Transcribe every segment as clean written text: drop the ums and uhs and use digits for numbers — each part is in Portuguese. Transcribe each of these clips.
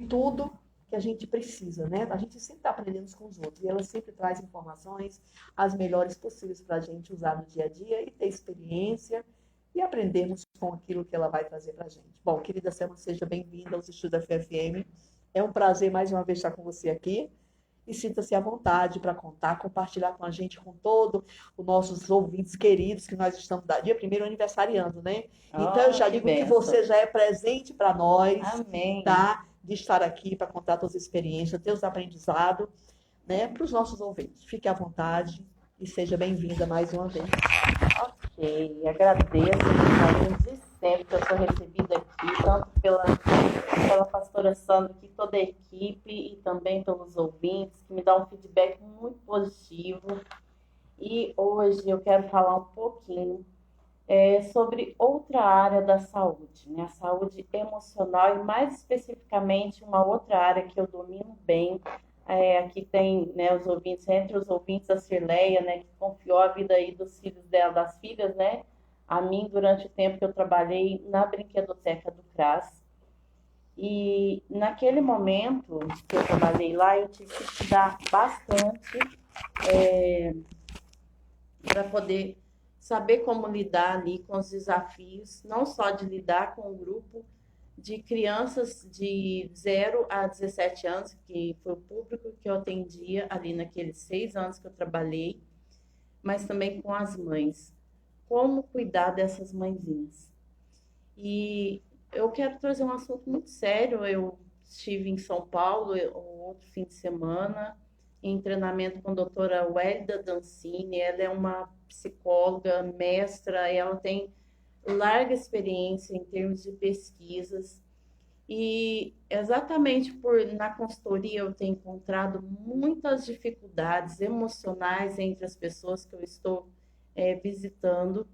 tudo que a gente precisa, né? A gente sempre está aprendendo com os outros e ela sempre traz informações as melhores possíveis para a gente usar no dia a dia e ter experiência e aprendermos com aquilo que ela vai trazer para a gente. Bom, querida Selma, seja bem-vinda aos Estudos FFM. É um prazer mais uma vez estar com você aqui e sinta-se à vontade para contar, compartilhar com a gente, com todos os nossos ouvintes queridos, que nós estamos dia primeiro aniversariando, né? Então, eu Oh, já que digo que benção. você já é presente para nós, Amém. tá? De estar aqui para contar suas experiências, teus aprendizados, né? Para os nossos ouvintes. Fique à vontade e seja bem-vinda mais uma vez. Ok, agradeço o carinho de sempre que eu sou recebida aqui, tanto pela pastora Sandra, aqui, toda a equipe, e também pelos ouvintes, que me dão um feedback muito positivo. E hoje eu quero falar um pouquinho sobre outra área da saúde, né? A saúde emocional e mais especificamente uma outra área que eu domino bem. Aqui tem, né, os ouvintes, entre os ouvintes a Cirleia, né, que confiou a vida aí dos filhos dela, das filhas, né, a mim durante o tempo que eu trabalhei na brinquedoteca do CRAS. E naquele momento que eu trabalhei lá, eu tive que estudar bastante para poder saber como lidar ali com os desafios, não só de lidar com o grupo de crianças de 0 a 17 anos, que foi o público que eu atendia ali naqueles 6 anos que eu trabalhei, mas também com as mães. Como cuidar dessas mãezinhas? E eu quero trazer um assunto muito sério. Eu estive em São Paulo um outro fim de semana, em treinamento com a doutora Wélida Dancini. Ela é uma psicóloga, mestra, ela tem larga experiência em termos de pesquisas. E exatamente por na consultoria eu ter encontrado muitas dificuldades emocionais entre as pessoas que eu estou visitando,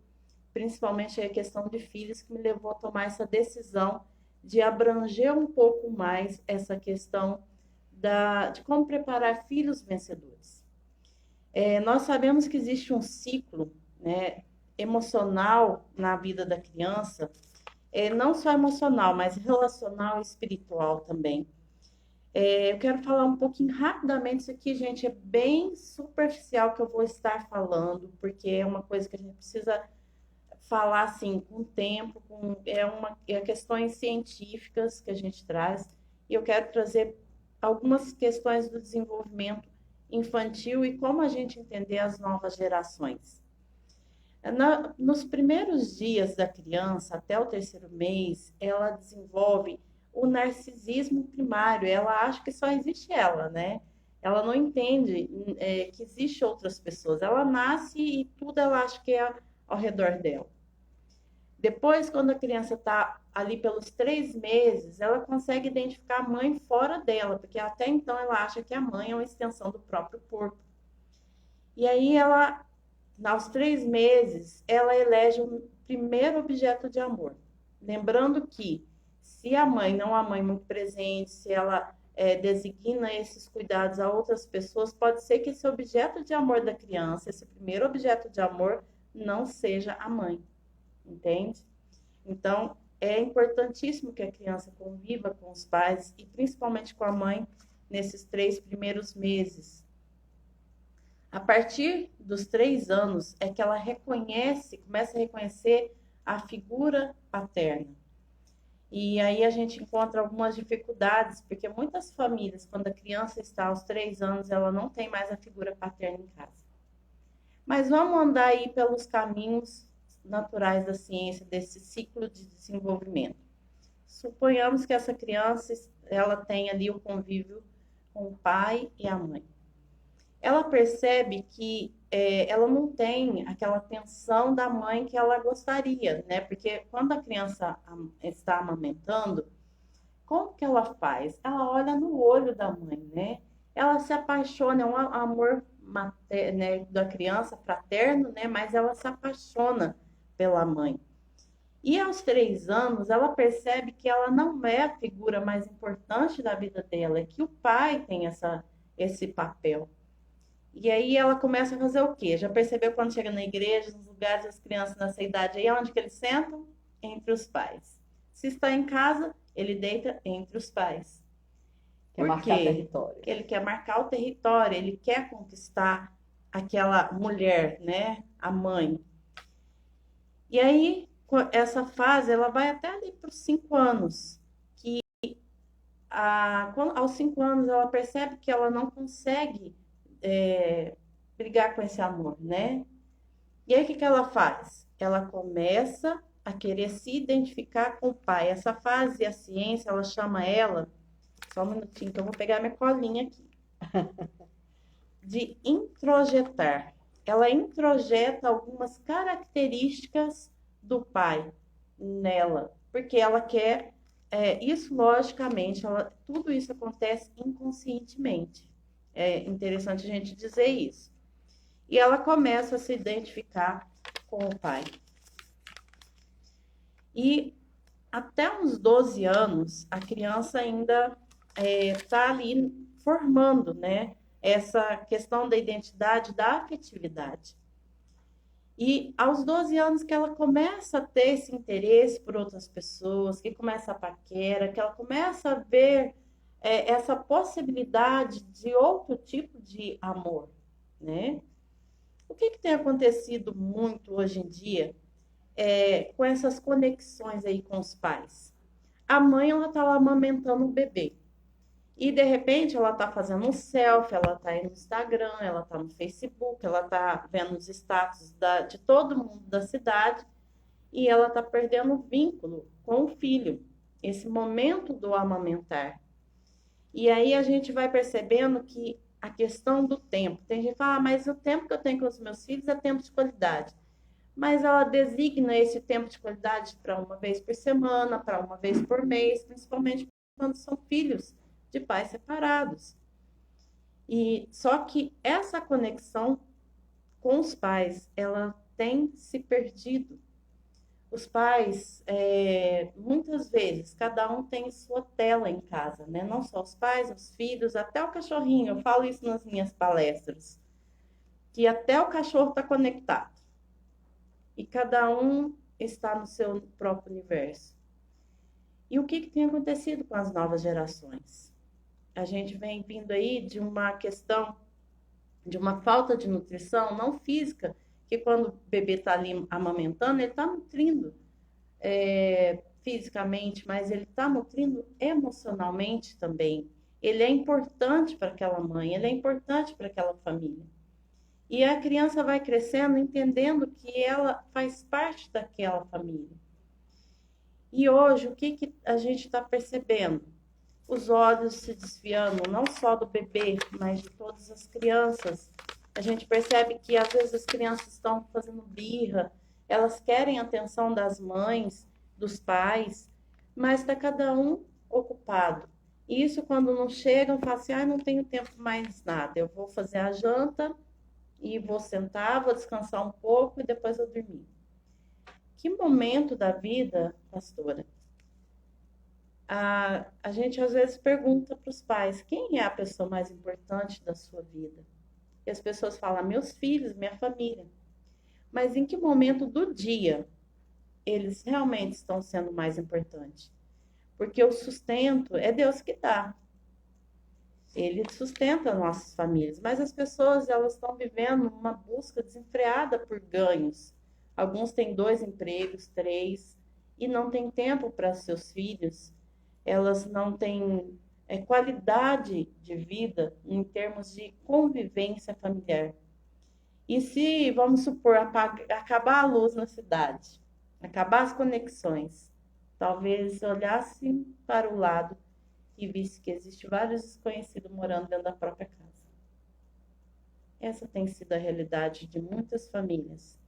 principalmente a questão de filhos, que me levou a tomar essa decisão de abranger um pouco mais essa questão de como preparar filhos vencedores. Nós sabemos que existe um ciclo, né, emocional na vida da criança, não só emocional, mas relacional e espiritual também. Eu quero falar um pouquinho rapidamente isso aqui, gente, é bem superficial que eu vou estar falando, porque é uma coisa que a gente precisa falar assim com tempo, é questões científicas que a gente traz, e eu quero trazer algumas questões do desenvolvimento infantil e como a gente entender as novas gerações. Nos primeiros dias da criança, até o terceiro mês, ela desenvolve o narcisismo primário. Ela acha que só existe ela, né? Ela não entende que existe outras pessoas. Ela nasce e tudo ela acha que é ao redor dela. Depois, quando a criança está ali pelos 3 meses, ela consegue identificar a mãe fora dela, porque até então ela acha que a mãe é uma extensão do próprio corpo. E aí ela, aos 3 meses, ela elege o primeiro objeto de amor. Lembrando que, se a mãe não é uma mãe muito presente, se ela designa esses cuidados a outras pessoas, pode ser que esse objeto de amor da criança, esse primeiro objeto de amor, não seja a mãe, entende? Então, é importantíssimo que a criança conviva com os pais e principalmente com a mãe nesses 3 primeiros meses. A partir dos 3 anos é que ela começa a reconhecer a figura paterna. E aí a gente encontra algumas dificuldades, porque muitas famílias, quando a criança está aos 3 anos, ela não tem mais a figura paterna em casa. Mas vamos andar aí pelos caminhos naturais da ciência, desse ciclo de desenvolvimento. Suponhamos que essa criança ela tem ali o convívio com o pai e a mãe. Ela percebe que ela não tem aquela atenção da mãe que ela gostaria, né? Porque quando a criança está amamentando, como que ela faz? Ela olha no olho da mãe, né? Ela se apaixona, é um amor materno, né, da criança, fraterno, né? Mas ela se apaixona pela mãe. E aos 3 anos, ela percebe que ela não é a figura mais importante da vida dela, é que o pai tem esse papel. E aí ela começa a fazer o quê? Já percebeu quando chega na igreja, nos lugares das crianças nessa idade aí, onde que eles sentam? Entre os pais. Se está em casa, ele deita entre os pais. Quer Por marcar quê? território. Porque ele quer marcar o território, ele quer conquistar aquela mulher, né? A mãe. E aí, essa fase, ela vai até ali para os 5 anos. Aos 5 anos, ela percebe que ela não consegue brigar com esse amor, né? E aí, o que que ela faz? Ela começa a querer se identificar com o pai. Essa fase, a ciência, ela chama ela, só um minutinho que eu vou pegar minha colinha aqui, de introjetar. Ela introjeta algumas características do pai nela, porque ela quer, isso logicamente, tudo isso acontece inconscientemente. É interessante a gente dizer isso. E ela começa a se identificar com o pai. E até uns 12 anos, a criança ainda está ali formando, né, essa questão da identidade, da afetividade. E aos 12 anos que ela começa a ter esse interesse por outras pessoas, que começa a paquera, que ela começa a ver essa possibilidade de outro tipo de amor, né? O que tem acontecido muito hoje em dia com essas conexões aí com os pais? A mãe, ela tá lá amamentando o bebê. E, de repente, ela tá fazendo um selfie, ela tá aí no Instagram, ela tá no Facebook, ela tá vendo os status de todo mundo da cidade e ela tá perdendo o vínculo com o filho, esse momento do amamentar. E aí a gente vai percebendo que a questão do tempo, tem gente que fala, mas o tempo que eu tenho com os meus filhos é tempo de qualidade. Mas ela designa esse tempo de qualidade para uma vez por semana, para uma vez por mês, principalmente quando são filhos de pais separados. E só que essa conexão com os pais, ela tem se perdido. Os pais, muitas vezes, cada um tem sua tela em casa, né? Não só os pais, os filhos, até o cachorrinho. Eu falo isso nas minhas palestras, que até o cachorro está conectado. E cada um está no seu próprio universo. E o que tem acontecido com as novas gerações? A gente vem vindo aí de uma questão, de uma falta de nutrição, não física, que quando o bebê está ali amamentando, ele está nutrindo fisicamente, mas ele está nutrindo emocionalmente também. Ele é importante para aquela mãe, ele é importante para aquela família. E a criança vai crescendo entendendo que ela faz parte daquela família. E hoje, o que a gente está percebendo? Os olhos se desviando, não só do bebê, mas de todas as crianças. A gente percebe que às vezes as crianças estão fazendo birra, elas querem a atenção das mães, dos pais, mas está cada um ocupado. E isso quando não chegam, falam assim, não tenho tempo mais nada, eu vou fazer a janta e vou sentar, vou descansar um pouco e depois eu dormir. Que momento da vida, pastora? A gente às vezes pergunta para os pais, quem é a pessoa mais importante da sua vida? E as pessoas falam, meus filhos, minha família. Mas em que momento do dia eles realmente estão sendo mais importantes? Porque o sustento é Deus que dá. Ele sustenta nossas famílias, mas as pessoas elas estão vivendo uma busca desenfreada por ganhos. Alguns têm 2 empregos, 3, e não têm tempo para seus filhos. Elas não têm qualidade de vida em termos de convivência familiar. E se, vamos supor, acabar a luz na cidade, acabar as conexões, talvez olhassem para o lado e visse que existe vários desconhecidos morando dentro da própria casa. Essa tem sido a realidade de muitas famílias.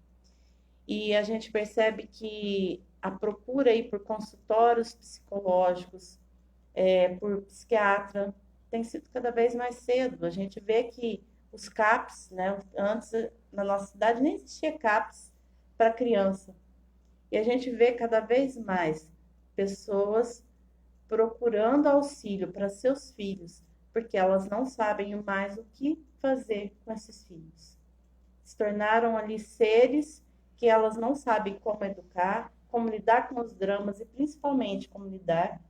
E a gente percebe que a procura aí por consultórios psicológicos, por psiquiatra, tem sido cada vez mais cedo. A gente vê que os CAPs, né, antes na nossa cidade nem existia CAPs para criança. E a gente vê cada vez mais pessoas procurando auxílio para seus filhos, porque elas não sabem mais o que fazer com esses filhos. Se tornaram ali seres que elas não sabem como educar, como lidar com os dramas e principalmente como lidar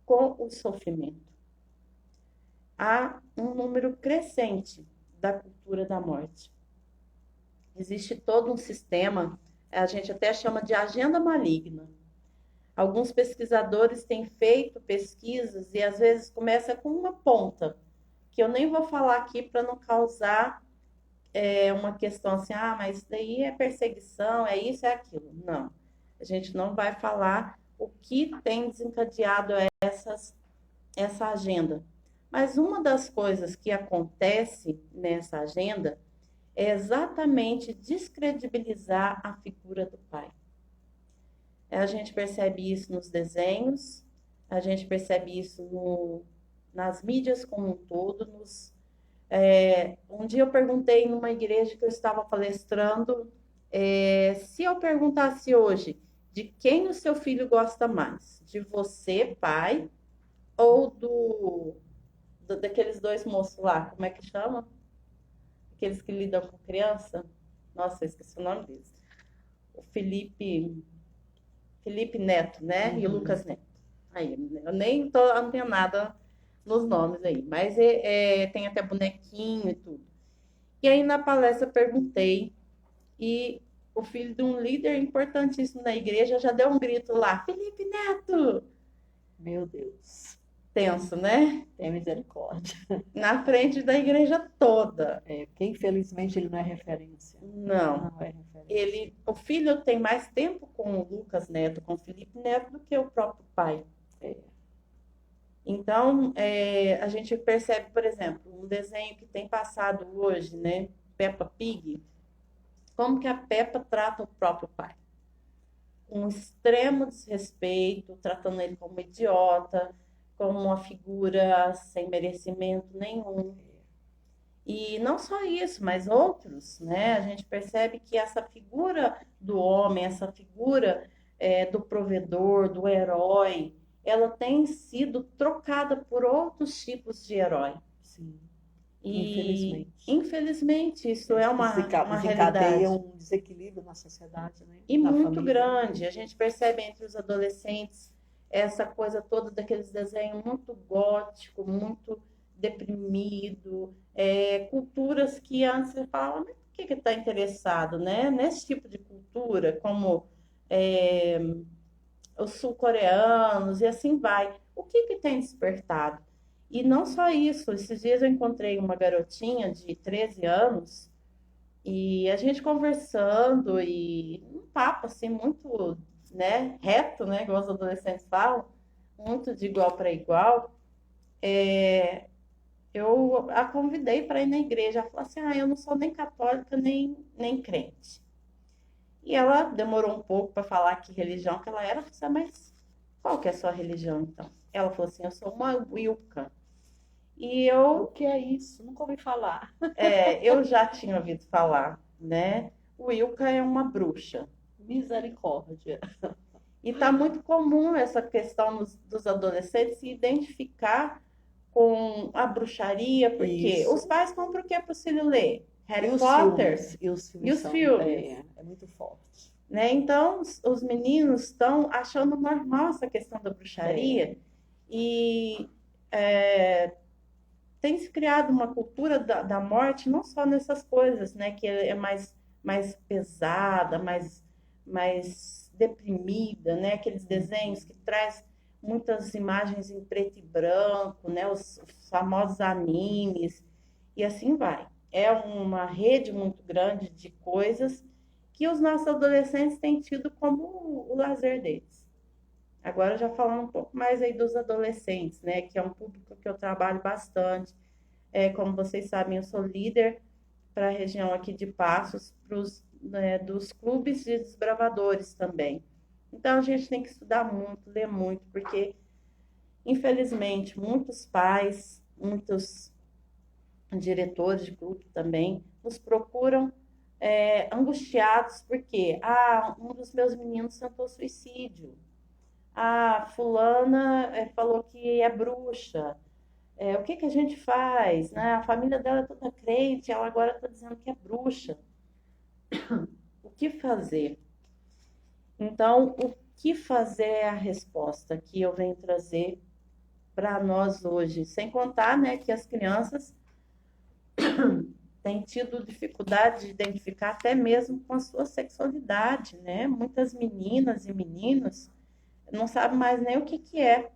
com o sofrimento. há um número crescente da cultura da morte. Existe todo um sistema, a gente até chama de agenda maligna. Alguns pesquisadores têm feito pesquisas e às vezes começa com uma ponta, que eu nem vou falar aqui para não causar uma questão assim, mas isso daí é perseguição, é isso, é aquilo. Não, a gente não vai falar o que tem desencadeado essa agenda. Mas uma das coisas que acontece nessa agenda é exatamente descredibilizar a figura do pai. A gente percebe isso nos desenhos, a gente percebe isso nas mídias como um todo. Um dia eu perguntei numa igreja que eu estava palestrando, se eu perguntasse hoje de quem o seu filho gosta mais, de você, pai, ou daqueles dois moços lá, como é que chama? Aqueles que lidam com criança? Nossa, eu esqueci o nome deles. O Felipe Neto, né? E o Lucas Neto. Aí, eu nem tô antenada nos nomes aí, mas tem até bonequinho e tudo. E aí na palestra eu perguntei, e o filho de um líder importantíssimo na igreja já deu um grito lá, Felipe Neto! Meu Deus. Tenso, né? Tem misericórdia. Na frente da igreja toda. Porque infelizmente ele não é referência. Não. Não é referência. O filho tem mais tempo com o Lucas Neto, com o Felipe Neto, do que o próprio pai. Então, a gente percebe, por exemplo, um desenho que tem passado hoje, né? Peppa Pig. Como que a Peppa trata o próprio pai? Com extremo desrespeito, tratando ele como idiota, como uma figura sem merecimento nenhum. E não só isso, mas outros, né? A gente percebe que essa figura do homem, essa figura do provedor, do herói, ela tem sido trocada por outros tipos de herói. Sim. E, infelizmente, isso é uma realidade. Desencadeia um desequilíbrio na sociedade, né? E na muito família. grande. A gente percebe entre os adolescentes essa coisa toda daqueles desenhos muito gótico, muito deprimido, culturas que antes você falava, mas por que está interessado, né? Nesse tipo de cultura, como os sul-coreanos e assim vai. O que tem despertado? E não só isso, esses dias eu encontrei uma garotinha de 13 anos e a gente conversando e um papo assim muito, né, reto, né, igual os adolescentes falam, muito de igual para igual. Eu a convidei para ir na igreja. Ela falou assim: eu não sou nem católica nem crente. E ela demorou um pouco para falar que religião que ela era. Eu falei, mas qual que é a sua religião então? Ela falou assim: eu sou uma Wicca. E O que é isso? Nunca ouvi falar. eu já tinha ouvido falar, né? Wicca é uma bruxa. Misericórdia. E está muito comum essa questão dos adolescentes se identificar com a bruxaria, porque Isso. os pais compram o que é para o filho ler? Harry E os Potter. filmes? E os E os são- filmes? É muito forte. Né? Então, os meninos estão achando normal essa questão da bruxaria e tem se criado uma cultura da morte, não só nessas coisas, né? Que é mais pesada, mais deprimida, né? Aqueles desenhos que traz muitas imagens em preto e branco, né? Os famosos animes, e assim vai. É uma rede muito grande de coisas que os nossos adolescentes têm tido como o lazer deles. Agora já falando um pouco mais aí dos adolescentes, né? Que é um público que eu trabalho bastante. Como vocês sabem, eu sou líder para a região aqui de Passos, dos clubes de desbravadores também. Então, a gente tem que estudar muito, ler muito, porque, infelizmente, muitos pais, muitos diretores de clube também, nos procuram angustiados, porque um dos meus meninos tentou suicídio. Fulana falou que é bruxa. O que a gente faz? Né? A família dela é toda crente, ela agora está dizendo que é bruxa. O que fazer? Então, o que fazer é a resposta que eu venho trazer para nós hoje. Sem contar, né, que as crianças têm tido dificuldade de identificar até mesmo com a sua sexualidade, né? Muitas meninas e meninos não sabem mais nem o que que é.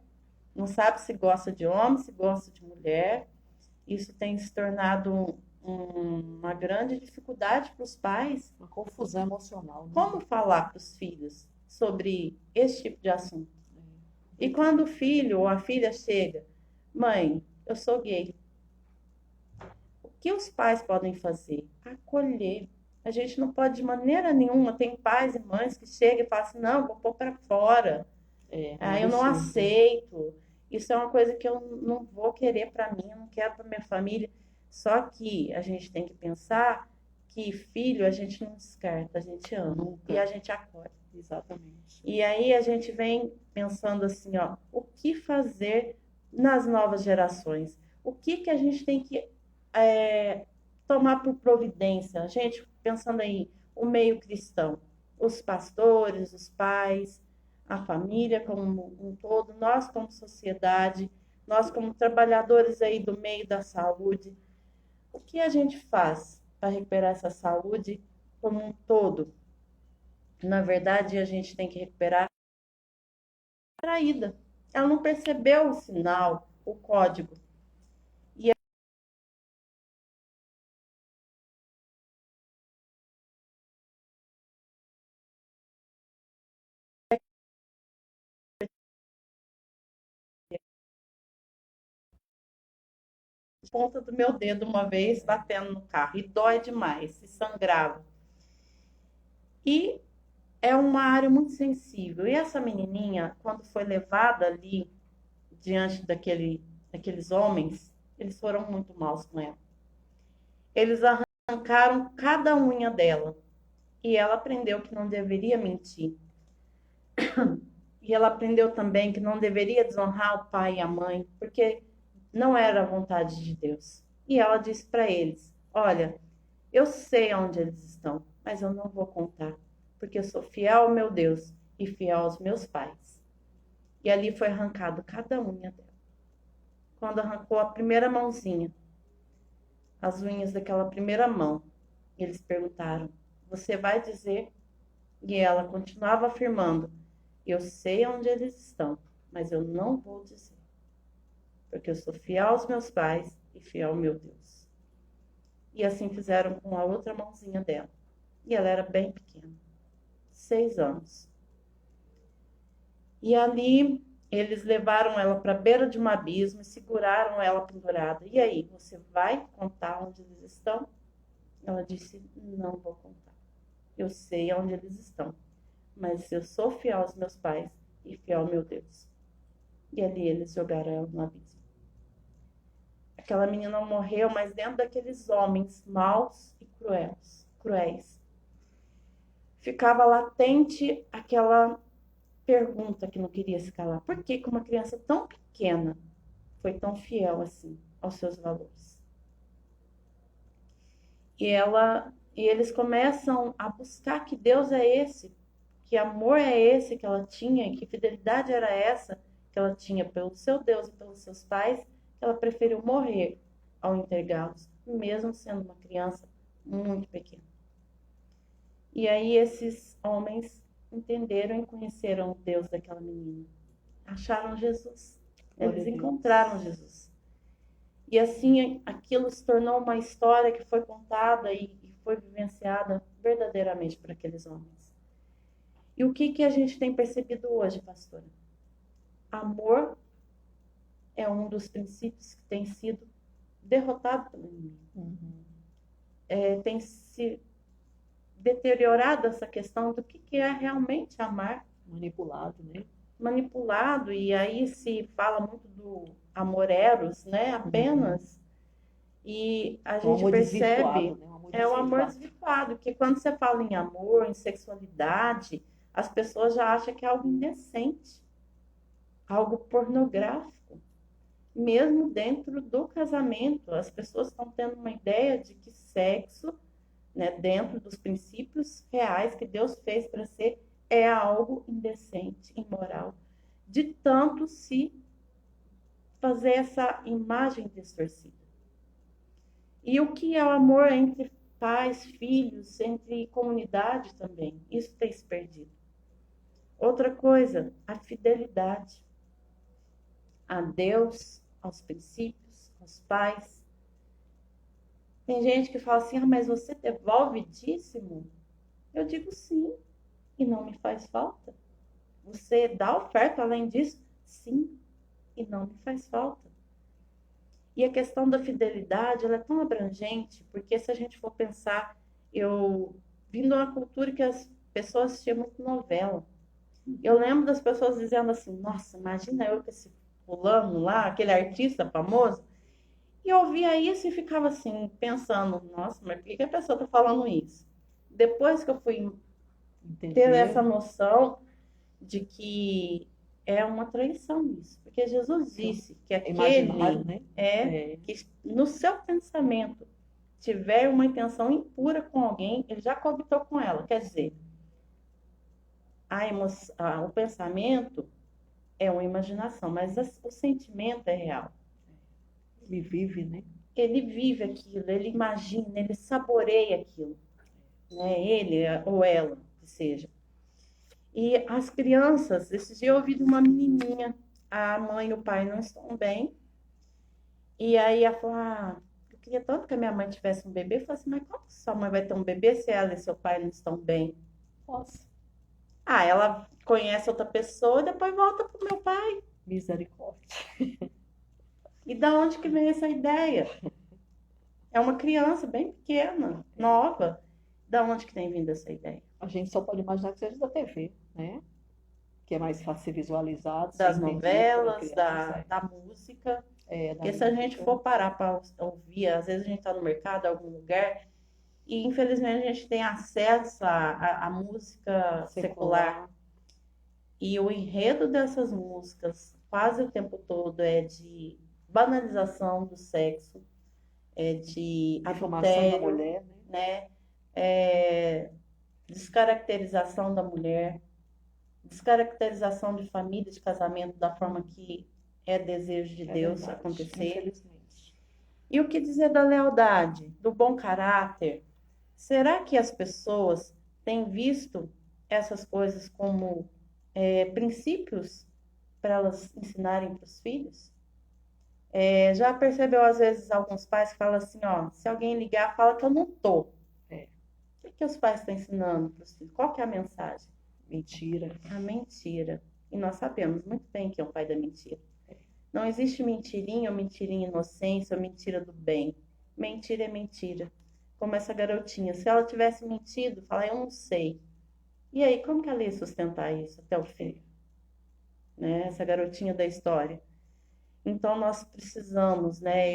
Não sabe se gosta de homem, se gosta de mulher. Isso tem se tornado uma grande dificuldade para os pais. Uma confusão emocional, né? Como falar para os filhos sobre esse tipo de assunto? E quando o filho ou a filha chega, mãe, eu sou gay. O que os pais podem fazer? Acolher. A gente não pode de maneira nenhuma. Tem pais e mães que chegam e falam assim, não, vou pôr para fora. Eu não aceito. Isso é uma coisa que eu não vou querer para mim, eu não quero para minha família. Só que a gente tem que pensar que filho a gente não descarta, a gente ama. Nunca. E a gente acolhe. Exatamente. E aí a gente vem pensando assim, ó, o que fazer nas novas gerações? O que que a gente tem que tomar por providência? A gente pensando aí, o meio cristão, os pastores, os pais, a família como um todo, nós como sociedade, nós como trabalhadores aí do meio da saúde, o que a gente faz para recuperar essa saúde como um todo? Na verdade, a gente tem que recuperar a traída. Ela não percebeu o sinal, o código. E a ponta do meu dedo uma vez batendo no carro. E dói demais, e sangrava. E é uma área muito sensível. E essa menininha, quando foi levada ali diante daqueles homens, eles foram muito maus com ela. Eles arrancaram cada unha dela. E ela aprendeu que não deveria mentir. E ela aprendeu também que não deveria desonrar o pai e a mãe, porque não era a vontade de Deus. E ela disse para eles: olha, eu sei onde eles estão, mas eu não vou contar, porque eu sou fiel ao meu Deus e fiel aos meus pais. E ali foi arrancado cada unha dela. Quando arrancou a primeira mãozinha, as unhas daquela primeira mão, eles perguntaram: você vai dizer? E ela continuava afirmando: eu sei onde eles estão, mas eu não vou dizer, porque eu sou fiel aos meus pais e fiel ao meu Deus. E assim fizeram com a outra mãozinha dela. E ela era bem pequena, 6 anos. E ali eles levaram ela para a beira de um abismo e seguraram ela pendurada. E aí, você vai contar onde eles estão? Ela disse: não vou contar. Eu sei onde eles estão, mas eu sou fiel aos meus pais e fiel ao meu Deus. E ali eles jogaram ela no abismo. Aquela menina morreu, mas dentro daqueles homens maus e cruéis. Ficava latente aquela pergunta que não queria se calar. Por que uma criança tão pequena foi tão fiel assim aos seus valores? E eles começam a buscar que Deus é esse, que amor é esse que ela tinha, que fidelidade era essa que ela tinha pelo seu Deus e pelos seus pais, que ela preferiu morrer ao entregá-los, mesmo sendo uma criança muito pequena. E aí esses homens entenderam e conheceram o Deus daquela menina. Acharam Jesus. Eles encontraram Jesus. E assim aquilo se tornou uma história que foi contada e foi vivenciada verdadeiramente por aqueles homens. E o que a gente tem percebido hoje, pastora? Amor é um dos princípios que tem sido derrotado pelo inimigo. Tem se deteriorado essa questão do que é realmente amar. Manipulado, né? Manipulado, e aí se fala muito do amor eros, né? Apenas. E a gente percebe, né? o amor desvirtuado, que quando você fala em amor, em sexualidade, as pessoas já acham que é algo indecente, algo pornográfico. Mesmo dentro do casamento, as pessoas estão tendo uma ideia de que sexo, né, dentro dos princípios reais que Deus fez para ser, é algo indecente, imoral. De tanto se fazer essa imagem distorcida. E o que é o amor entre pais, filhos, entre comunidade também? Isso tem se perdido. Outra coisa, a fidelidade a Deus, aos princípios, aos pais. Tem gente que fala assim, mas você devolve dízimo? Eu digo sim, e não me faz falta. Você dá oferta além disso? Sim, e não me faz falta. E a questão da fidelidade, ela é tão abrangente, porque se a gente for pensar, eu vim de uma cultura que as pessoas assistiam muito novela. Eu lembro das pessoas dizendo assim, nossa, imagina eu com esse fulano lá, aquele artista famoso, e eu ouvia isso e ficava assim, pensando, nossa, mas por que a pessoa está falando isso? Depois que eu fui ter essa noção de que é uma traição isso, porque Jesus disse que Imaginário, aquele né? que no seu pensamento tiver uma intenção impura com alguém, ele já coabitou com ela. Quer dizer, o pensamento é uma imaginação, mas o sentimento é real. Ele vive, né? Ele vive aquilo, ele imagina, ele saboreia aquilo, né? Ele ou ela, que seja. E as crianças, esses dias eu ouvi de uma menininha, a mãe e o pai não estão bem, e aí ela falou, eu queria tanto que a minha mãe tivesse um bebê. Eu falei assim, mas como que sua mãe vai ter um bebê se ela e seu pai não estão bem? Nossa, Ela conhece outra pessoa e depois volta pro meu pai. misericórdia. E da onde que vem essa ideia? É uma criança bem pequena, nova. Da onde que tem vindo essa ideia? A gente só pode imaginar que seja da TV, né? Que é mais fácil ser visualizado, ser Das entendido pela novelas, criança. da música. Da Porque se a gente música. for parar para ouvir, às vezes a gente está no mercado, em algum lugar, e infelizmente a gente tem acesso à música secular. E o enredo dessas músicas, quase o tempo todo, é de banalização do sexo, é de Difamação da adultério, mulher, né? Descaracterização da mulher, descaracterização de família, de casamento da forma que é desejo de Deus verdade, acontecer. infelizmente. E o que dizer da lealdade, do bom caráter? Será que as pessoas têm visto essas coisas como princípios para elas ensinarem para os filhos? Já percebeu, às vezes, alguns pais que falam assim, ó, se alguém ligar, fala que eu não tô. O que os pais estão ensinando para os filhos? Qual que é a mensagem? Mentira. A mentira. E nós sabemos muito bem que é o pai da mentira. Não existe mentirinha ou mentirinha inocência ou mentira do bem. Mentira é mentira. Como essa garotinha. Se ela tivesse mentido, falar, eu não sei. E aí, como que ela ia sustentar isso até o fim? Né? Essa garotinha da história. Então, nós precisamos, né?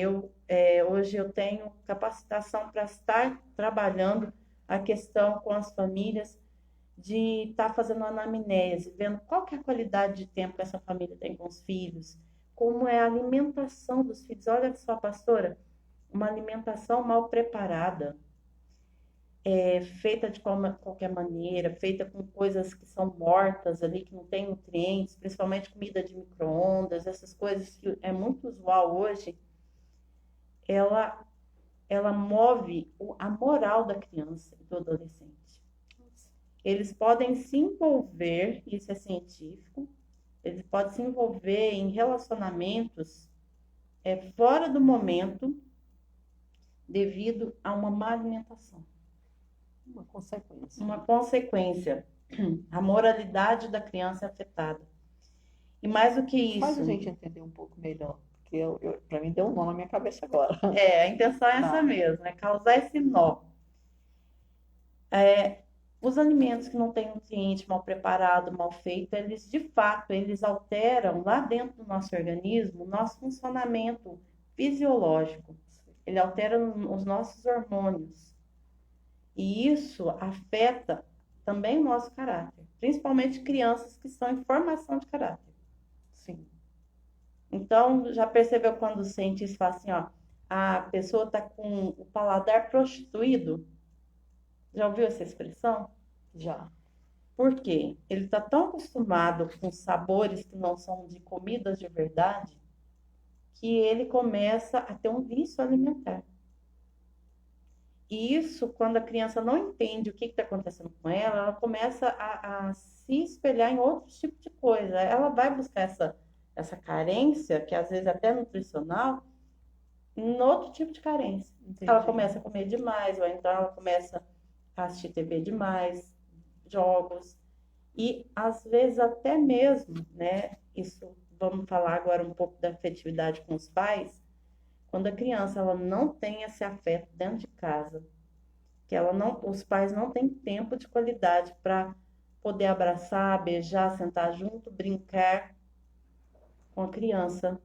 Hoje eu tenho capacitação para estar trabalhando a questão com as famílias de estar fazendo uma anamnese, vendo qual que é a qualidade de tempo que essa família tem com os filhos, como é a alimentação dos filhos. Olha só, pastora, uma alimentação mal preparada, feita de qualquer maneira, feita com coisas que são mortas ali, que não tem nutrientes, principalmente comida de micro-ondas, essas coisas que é muito usual hoje, ela move a moral da criança e do adolescente. Eles podem se envolver, isso é científico, eles podem se envolver em relacionamentos fora do momento devido a uma má alimentação. Uma consequência. Uma consequência. A moralidade da criança é afetada. E mais do que isso... Faz a gente entender um pouco melhor, porque para mim deu um nó na minha cabeça agora. A intenção é essa mesmo, é causar esse nó. Os alimentos que não têm nutriente, mal preparado, mal feito, eles de fato, eles alteram lá dentro do nosso organismo o nosso funcionamento fisiológico. Ele altera os nossos hormônios. E isso afeta também o nosso caráter, principalmente crianças que estão em formação de caráter. Sim. Então, já percebeu quando os cientistas falam assim, ó, a pessoa está com o paladar prostituído? Já ouviu essa expressão? Já. Por quê? Ele está tão acostumado com sabores que não são de comidas de verdade, que ele começa a ter um vício alimentar. E isso, quando a criança não entende o que está acontecendo com ela, ela começa a se espelhar em outros tipos de coisa. Ela vai buscar essa carência, que às vezes é até nutricional, em outro tipo de carência. Entendi. Ela começa a comer demais, ou então ela começa a assistir TV demais, jogos, e às vezes até mesmo, né? Isso, vamos falar agora um pouco da afetividade com os pais. Quando a criança ela não tem esse afeto dentro de casa, que os pais não têm tempo de qualidade para poder abraçar, beijar, sentar junto, brincar com a criança.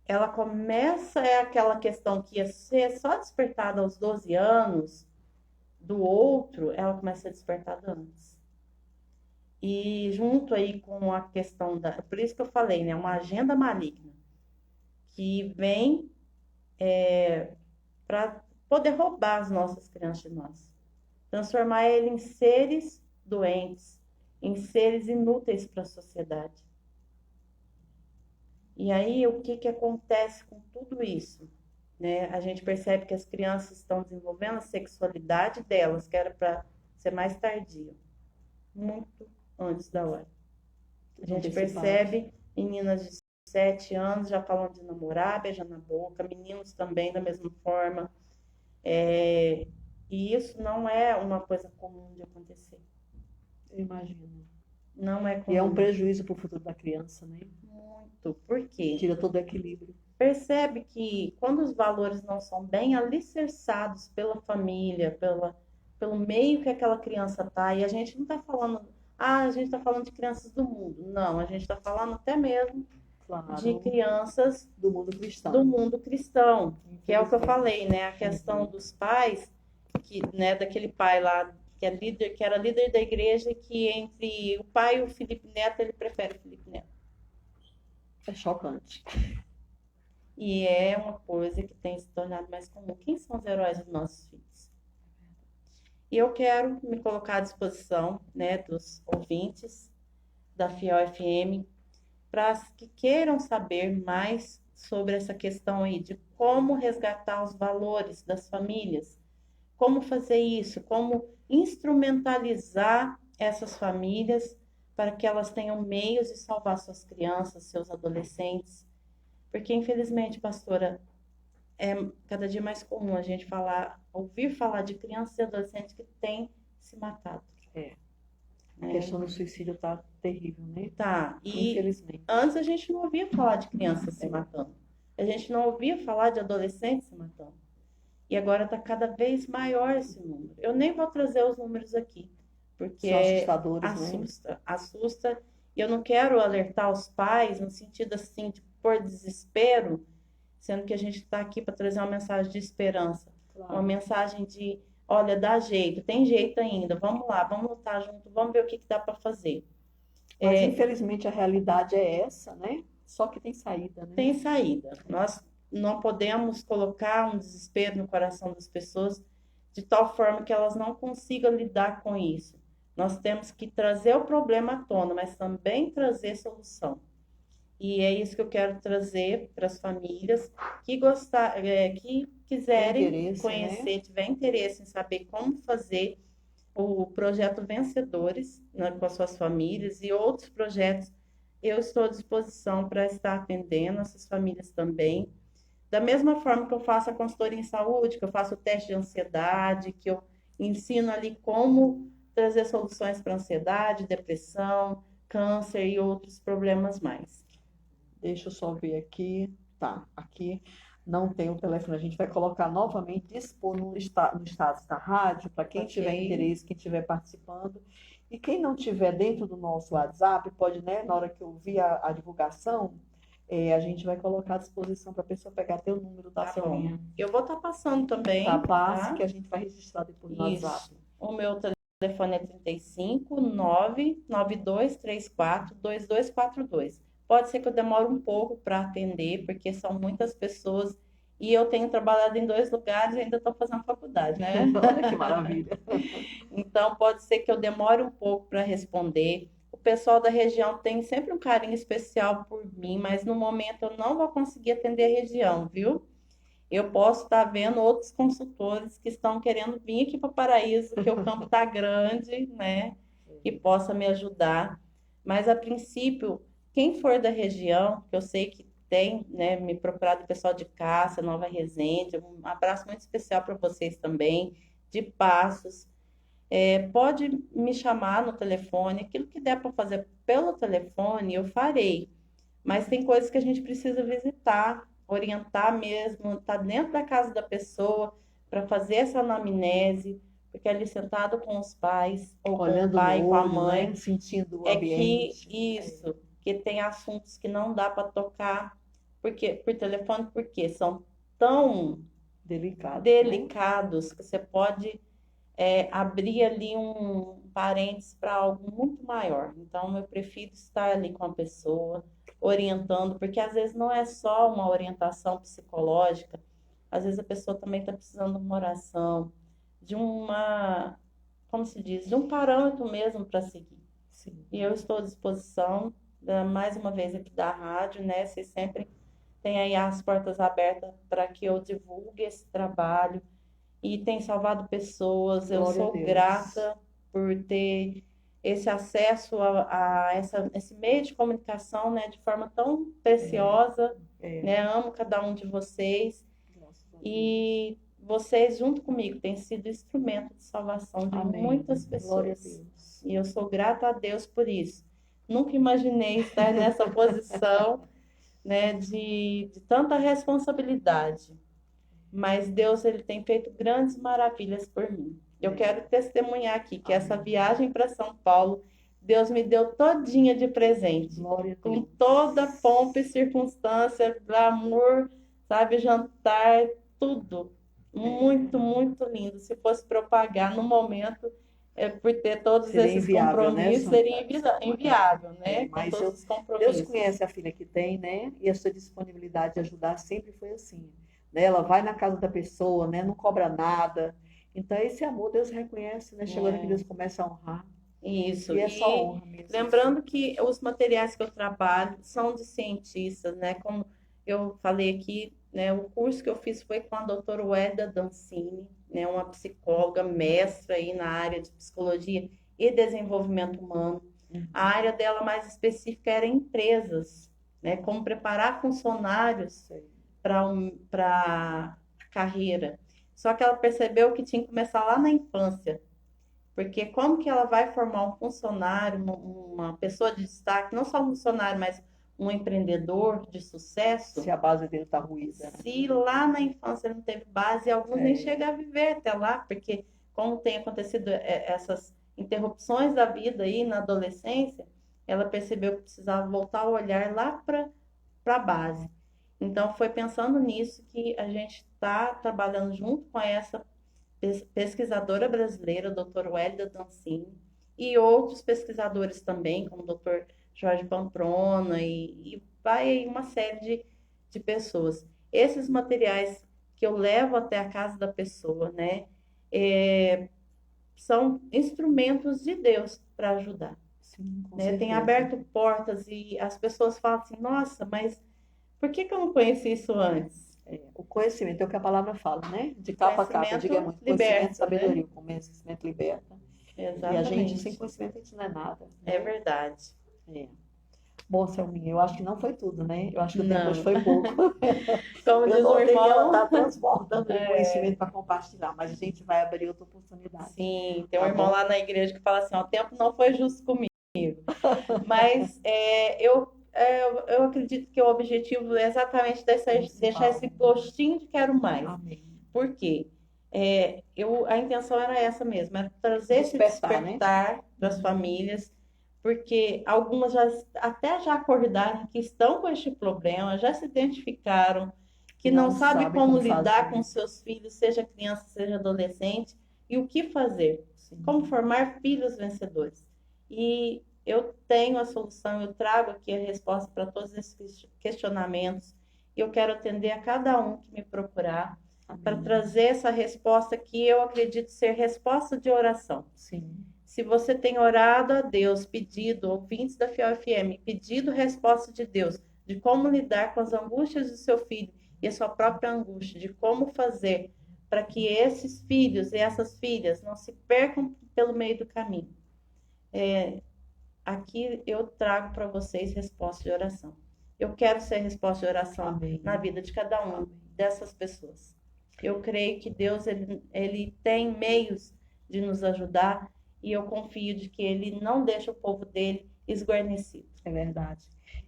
Ela começa, é aquela questão que ia ser só despertada aos 12 anos do outro, ela começa a ser despertada antes. E junto aí com a questão por isso que eu falei, né, uma agenda maligna que vem para poder roubar as nossas crianças de nós, transformar ele em seres doentes, em seres inúteis para a sociedade. E aí, o que acontece com tudo isso? Né? A gente percebe que as crianças estão desenvolvendo a sexualidade delas, que era para ser mais tardia, muito antes da hora. A gente percebe meninas de 7 anos já falando de namorar, beijando na boca, meninos também da mesma forma. E isso não é uma coisa comum de acontecer. Eu imagino. Não é comum. E é um prejuízo para o futuro da criança, né? Muito. Por quê? Tira todo o equilíbrio. Percebe que quando os valores não são bem alicerçados pela família, pelo meio que aquela criança está, e a gente não está falando, a gente está falando de crianças do mundo. Não, a gente está falando até mesmo de crianças do mundo cristão. Do mundo cristão, que é o que eu falei, né? A questão dos pais, né, daquele pai lá que era líder da igreja, que entre o pai e o Felipe Neto, ele prefere o Felipe Neto. É chocante. E é uma coisa que tem se tornado mais comum. Quem são os heróis dos nossos filhos? E eu quero me colocar à disposição, né, dos ouvintes da Fiel FM, para que queiram saber mais sobre essa questão aí de como resgatar os valores das famílias, como fazer isso, como instrumentalizar essas famílias para que elas tenham meios de salvar suas crianças, seus adolescentes. Porque, infelizmente, pastora, é cada dia mais comum a gente ouvir falar de crianças e adolescentes que têm se matado. A questão do suicídio tá terrível, né? Tá. E infelizmente. Antes a gente não ouvia falar de crianças se matando. A gente não ouvia falar de adolescentes se matando. E agora está cada vez maior esse número. Eu nem vou trazer os números aqui, porque são assustadores, assusta. E eu não quero alertar os pais no sentido assim de pôr desespero, sendo que a gente está aqui para trazer uma mensagem de esperança, uma mensagem de, olha, dá jeito, tem jeito ainda, vamos lá, vamos lutar junto, vamos ver o que dá para fazer. Mas infelizmente a realidade é essa, né? Só que tem saída, né? Tem saída. Nós não podemos colocar um desespero no coração das pessoas de tal forma que elas não consigam lidar com isso. Nós temos que trazer o problema à tona, mas também trazer solução. E é isso que eu quero trazer para as famílias que que quiserem conhecer, né? Tiver interesse em saber como fazer o projeto Vencedores, né, com as suas famílias e outros projetos. Eu estou à disposição para estar atendendo essas famílias também. Da mesma forma que eu faço a consultoria em saúde, que eu faço o teste de ansiedade, que eu ensino ali como trazer soluções para ansiedade, depressão, câncer e outros problemas mais. Deixa eu só ver aqui. Tá, aqui não tem o telefone. A gente vai colocar novamente, dispor no status da rádio, para quem tiver interesse, quem estiver participando. E quem não tiver dentro do nosso WhatsApp, pode, né, na hora que eu vi a divulgação, a gente vai colocar à disposição para a pessoa pegar até o número da senha. Eu vou estar passando também. Tá? Que a gente vai registrar depois no WhatsApp. O meu telefone é 35 99234 2242. Pode ser que eu demore um pouco para atender, porque são muitas pessoas e eu tenho trabalhado em 2 lugares e ainda estou fazendo faculdade, né? Olha que maravilha! Então, pode ser que eu demore um pouco para responder, o pessoal da região tem sempre um carinho especial por mim, mas no momento eu não vou conseguir atender a região, viu? Eu posso estar vendo outros consultores que estão querendo vir aqui para Paraíso, que o campo está grande, né? Que possa me ajudar. Mas, a princípio, quem for da região, que eu sei que tem, né, me procurado o pessoal de Cássia, Nova Resende, um abraço muito especial para vocês também, de Passos. Pode me chamar no telefone, aquilo que der para fazer pelo telefone, eu farei. Mas tem coisas que a gente precisa visitar, orientar mesmo, estar dentro da casa da pessoa para fazer essa anamnese, porque ali sentado com os pais, ou com o Olhando pai, no com a olho, mãe, né? Sentindo o é que ambiente. isso, que tem assuntos que não dá para tocar porque, por telefone, porque são tão Delicado, né? delicados que você pode abrir ali um parênteses para algo muito maior. Então, eu prefiro estar ali com a pessoa, orientando, porque às vezes não é só uma orientação psicológica, às vezes a pessoa também está precisando de uma oração, de uma, como se diz, de um parâmetro mesmo para seguir. Sim. E eu estou à disposição, mais uma vez aqui da rádio, né? Vocês sempre têm aí as portas abertas para que eu divulgue esse trabalho e tem salvado pessoas. Eu Glória a sou Deus. grata por ter esse acesso esse meio de comunicação, né, de forma tão preciosa, né? Amo cada um de vocês e vocês junto comigo têm sido instrumento de salvação de Amém. muitas Glória a pessoas. Deus. E eu sou grata a Deus por isso. Nunca imaginei estar nessa posição, né, de tanta responsabilidade. Mas Deus, ele tem feito grandes maravilhas por mim. Eu quero testemunhar aqui que essa viagem para São Paulo, Deus me deu todinha de presente. Glória a Com Deus. toda pompa e circunstância, glamour, sabe, jantar, tudo. Muito, muito lindo. Se fosse propagar no momento, por ter todos Seria esses inviável, né, compromissos, Sônia? seria inviável, né? Com Mas todos os Deus compromissos. conhece a filha que tem, né? E a sua disponibilidade de ajudar sempre foi assim, né? Ela vai na casa da pessoa, né? Não cobra nada. Então, esse amor Deus reconhece, né? Chegando aqui, Deus começa a honrar. Isso. E é só E honra mesmo. lembrando que os materiais que eu trabalho são de cientistas, né? Como eu falei aqui, né? O curso que eu fiz foi com a doutora Weda Dancini, né? Uma psicóloga mestra aí na área de psicologia e desenvolvimento humano. A área dela mais específica era empresas, né? Como preparar funcionários para a carreira. Só que ela percebeu que tinha que começar lá na infância. Porque como que ela vai formar um funcionário, uma pessoa de destaque, não só um funcionário, mas um empreendedor de sucesso, Se a base dele está ruída, né? se lá na infância ele não teve base, alguns nem chegam a viver até lá, porque como tem acontecido essas interrupções da vida aí na adolescência, ela percebeu que precisava voltar o olhar lá para a base. Então foi pensando nisso que a gente está trabalhando junto com essa pesquisadora brasileira, o Dr. Wélida Dancini, e outros pesquisadores também, como o Dr. Jorge Pamprona, e vai aí uma série de pessoas. Esses materiais que eu levo até a casa da pessoa, né, são instrumentos de Deus para ajudar. Sim, com né? certeza. Tem aberto portas e as pessoas falam assim, nossa, mas por que eu não conheci isso antes? O conhecimento é o que a palavra fala, né? De capa a capa, diga muito. Conhecimento, sabedoria. O conhecimento liberta. Exatamente. E a gente, sem conhecimento, a gente não é nada. Né? É verdade. Bom, Selminha, eu acho que não foi tudo, né? Eu acho que o tempo Não. hoje foi pouco. Como diz o Ela irmão, está transbordando de conhecimento para compartilhar, mas a gente vai abrir outra oportunidade. sim, tem um Tá irmão bom? lá na igreja que fala assim, ó, o tempo não foi justo comigo. Mas eu acredito que o objetivo é exatamente deixar esse gostinho de quero mais. Amém. Por quê? A intenção era essa mesmo, era trazer esse despertar, né, para as famílias, porque algumas até já acordaram que estão com este problema, já se identificaram, que não sabe como lidar fazer. com seus filhos, seja criança, seja adolescente, e o que fazer, como formar filhos vencedores. E eu tenho a solução, eu trago aqui a resposta para todos esses questionamentos, e eu quero atender a cada um que me procurar, para trazer essa resposta que eu acredito ser resposta de oração. Sim. Se você tem orado a Deus, pedido, ouvintes da Fiel FM, pedido resposta de Deus, de como lidar com as angústias do seu filho e a sua própria angústia, de como fazer para que esses filhos e essas filhas não se percam pelo meio do caminho. Aqui eu trago para vocês resposta de oração. Eu quero ser resposta de oração Amém. na vida de cada uma dessas pessoas. Eu creio que Deus ele tem meios de nos ajudar e eu confio de que Ele não deixa o povo dele esguarnecido. É verdade.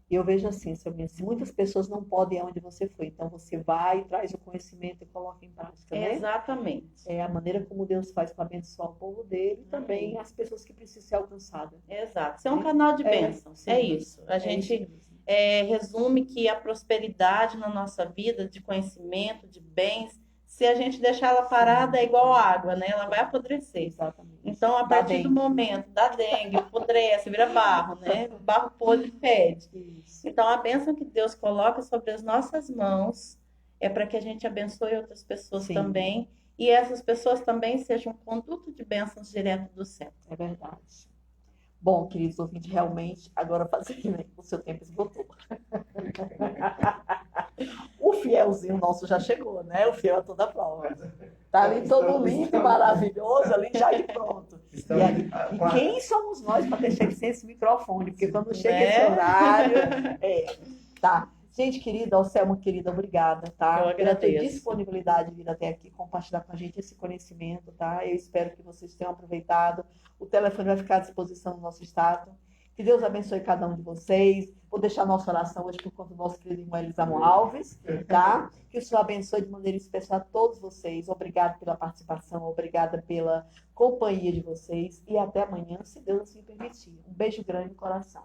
E eu vejo assim, Selminha, se muitas pessoas não podem ir onde você foi, então você vai, traz o conhecimento e coloca em prática, né? Exatamente. É a maneira como Deus faz para abençoar o povo dele e também as pessoas que precisam ser alcançadas. Exato. Ser um canal de bênçãos. Sim. É isso. A gente resume que a prosperidade na nossa vida, de conhecimento, de bens, se a gente deixar ela parada, é igual água, né? Ela vai apodrecer. Exatamente. Então, a partir do momento da dengue, apodrece, vira barro, né? Barro podre fede. Isso. Então, a bênção que Deus coloca sobre as nossas mãos é para que a gente abençoe outras pessoas também. E essas pessoas também sejam um conduto de bênçãos direto do céu. É verdade. Bom, queridos ouvintes, realmente, agora fazendo, né? O seu tempo esgotou. O fielzinho nosso já chegou, né? O fiel a toda prova. Tá ali todo lindo, maravilhoso, ali já e pronto. E quem somos nós para deixar ele sem esse microfone? Porque quando chega esse horário... tá. Gente querida, Alcelma querida, obrigada, tá? Eu agradeço. Pela ter disponibilidade de vir até aqui compartilhar com a gente esse conhecimento, tá? Eu espero que vocês tenham aproveitado. O telefone vai ficar à disposição no nosso status. Que Deus abençoe cada um de vocês. Vou deixar nossa oração hoje por conta do nosso querido irmão Elisamo Alves, tá? Que o Senhor abençoe de maneira especial a todos vocês. Obrigado pela participação, obrigada pela companhia de vocês. E até amanhã, se Deus assim permitir. Um beijo grande no coração.